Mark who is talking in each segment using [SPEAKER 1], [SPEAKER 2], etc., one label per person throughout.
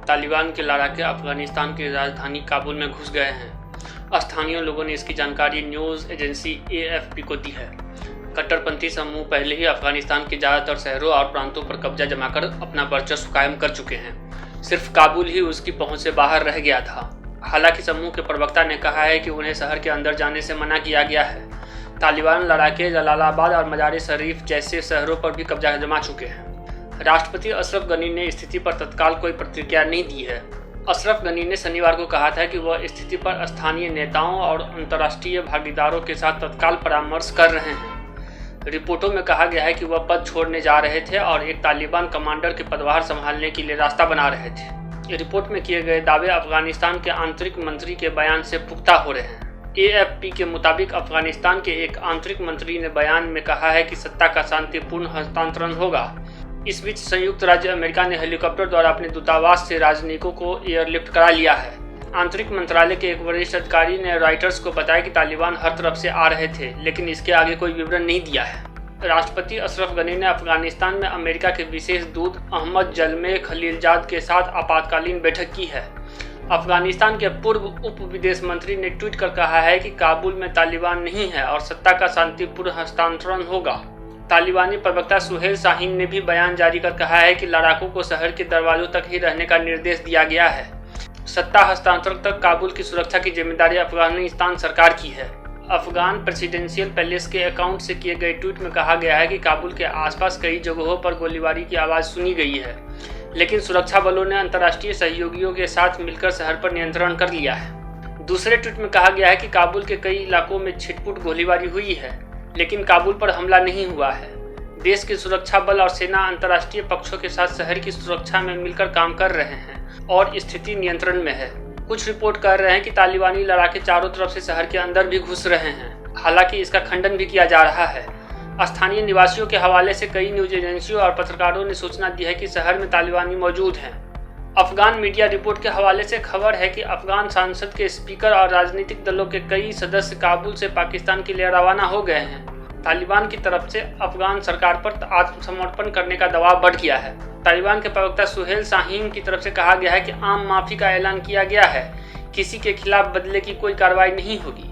[SPEAKER 1] तालिबान के लड़ाके अफगानिस्तान की राजधानी काबुल में घुस गए हैं। स्थानीय लोगों ने इसकी जानकारी न्यूज़ एजेंसी AFP को दी है। कट्टरपंथी समूह पहले ही अफगानिस्तान के ज़्यादातर शहरों और प्रांतों पर कब्जा जमाकर अपना वर्चस्व कायम कर चुके हैं। सिर्फ काबुल ही उसकी पहुंच से बाहर रह गया था। हालांकि समूह के प्रवक्ता ने कहा है कि उन्हें शहर के अंदर जाने से मना किया गया है। तालिबान लड़ाके जलालाबाद और मजार शरीफ जैसे शहरों पर भी कब्जा जमा चुके हैं। राष्ट्रपति अशरफ गनी ने स्थिति पर तत्काल कोई प्रतिक्रिया नहीं दी है। अशरफ गनी ने शनिवार को कहा था कि वह स्थिति पर स्थानीय नेताओं और अंतर्राष्ट्रीय भागीदारों के साथ तत्काल परामर्श कर रहे हैं। रिपोर्टों में कहा गया है कि वह पद छोड़ने जा रहे थे और एक तालिबान कमांडर के पदभार संभालने के लिए रास्ता बना रहे थे। रिपोर्ट में किए गए दावे अफगानिस्तान के आंतरिक मंत्री के बयान से पुख्ता हो रहे हैं। AFP के मुताबिक अफगानिस्तान के एक आंतरिक मंत्री ने बयान में कहा है कि सत्ता का शांतिपूर्ण हस्तांतरण होगा। इस बीच संयुक्त राज्य अमेरिका ने हेलीकॉप्टर द्वारा अपने दूतावास से राजनयिकों को एयरलिफ्ट करा लिया है। आंतरिक मंत्रालय के एक वरिष्ठ अधिकारी ने रॉयटर्स को बताया कि तालिबान हर तरफ से आ रहे थे, लेकिन इसके आगे कोई विवरण नहीं दिया है। राष्ट्रपति अशरफ गनी ने अफगानिस्तान में अमेरिका के विशेष दूत अहमद जलमे खलीलजाद के साथ आपातकालीन बैठक की है। अफगानिस्तान के पूर्व उप विदेश मंत्री ने ट्वीट कर कहा है कि काबुल में तालिबान नहीं है और सत्ता का शांतिपूर्ण हस्तांतरण होगा। तालिबानी प्रवक्ता सुहेल शाहीन ने भी बयान जारी कर कहा है कि लड़ाकों को शहर के दरवाजों तक ही रहने का निर्देश दिया गया है। सत्ता हस्तांतरण तक काबुल की सुरक्षा की जिम्मेदारी अफगानिस्तान सरकार की है। अफगान प्रेसिडेंशियल पैलेस के अकाउंट से किए गए ट्वीट में कहा गया है कि काबुल के आसपास कई जगहों पर गोलीबारी की आवाज़ सुनी गई है, लेकिन सुरक्षा बलों ने अंतर्राष्ट्रीय सहयोगियों के साथ मिलकर शहर पर नियंत्रण कर लिया है। दूसरे ट्वीट में कहा गया है कि काबुल के कई इलाकों में छिटपुट गोलीबारी हुई है, लेकिन काबुल पर हमला नहीं हुआ है। देश के सुरक्षा बल और सेना अंतर्राष्ट्रीय पक्षों के साथ शहर की सुरक्षा में मिलकर काम कर रहे हैं और स्थिति नियंत्रण में है। कुछ रिपोर्ट कर रहे हैं कि तालिबानी लड़ाके चारों तरफ से शहर के अंदर भी घुस रहे हैं। हालांकि इसका खंडन भी किया जा रहा है। स्थानीय निवासियों के हवाले से कई न्यूज एजेंसियों और पत्रकारों ने सूचना दी है कि शहर में तालिबानी मौजूद हैं। अफगान मीडिया रिपोर्ट के हवाले से खबर है कि अफगान संसद के स्पीकर और राजनीतिक दलों के कई सदस्य काबुल से पाकिस्तान के लिए रवाना हो गए हैं। तालिबान की तरफ से अफगान सरकार पर आत्मसमर्पण करने का दबाव बढ़ गया है। तालिबान के प्रवक्ता सुहेल शाहीन की तरफ से कहा गया है कि आम माफी का ऐलान किया गया है, किसी के खिलाफ बदले की कोई कार्रवाई नहीं होगी।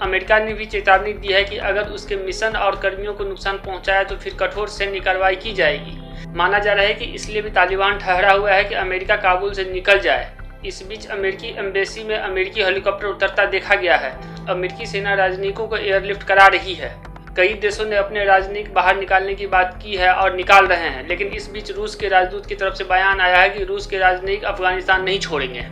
[SPEAKER 1] अमेरिका ने भी चेतावनी दी है कि अगर उसके मिशन और कर्मियों को नुकसान पहुंचाया तो फिर कठोर सैन्य कार्रवाई की जाएगी। माना जा रहा है कि इसलिए भी तालिबान ठहरा हुआ है कि अमेरिका काबुल से निकल जाए। इस बीच अमेरिकी एम्बेसी में अमेरिकी हेलीकॉप्टर उतरता देखा गया है। अमेरिकी सेना राजनयिकों को एयरलिफ्ट करा रही है। कई देशों ने अपने राजनयिक बाहर निकालने की बात की है और निकाल रहे हैं, लेकिन इस बीच रूस के राजदूत की तरफ से बयान आया है कि रूस के राजनयिक अफगानिस्तान नहीं छोड़ेंगे।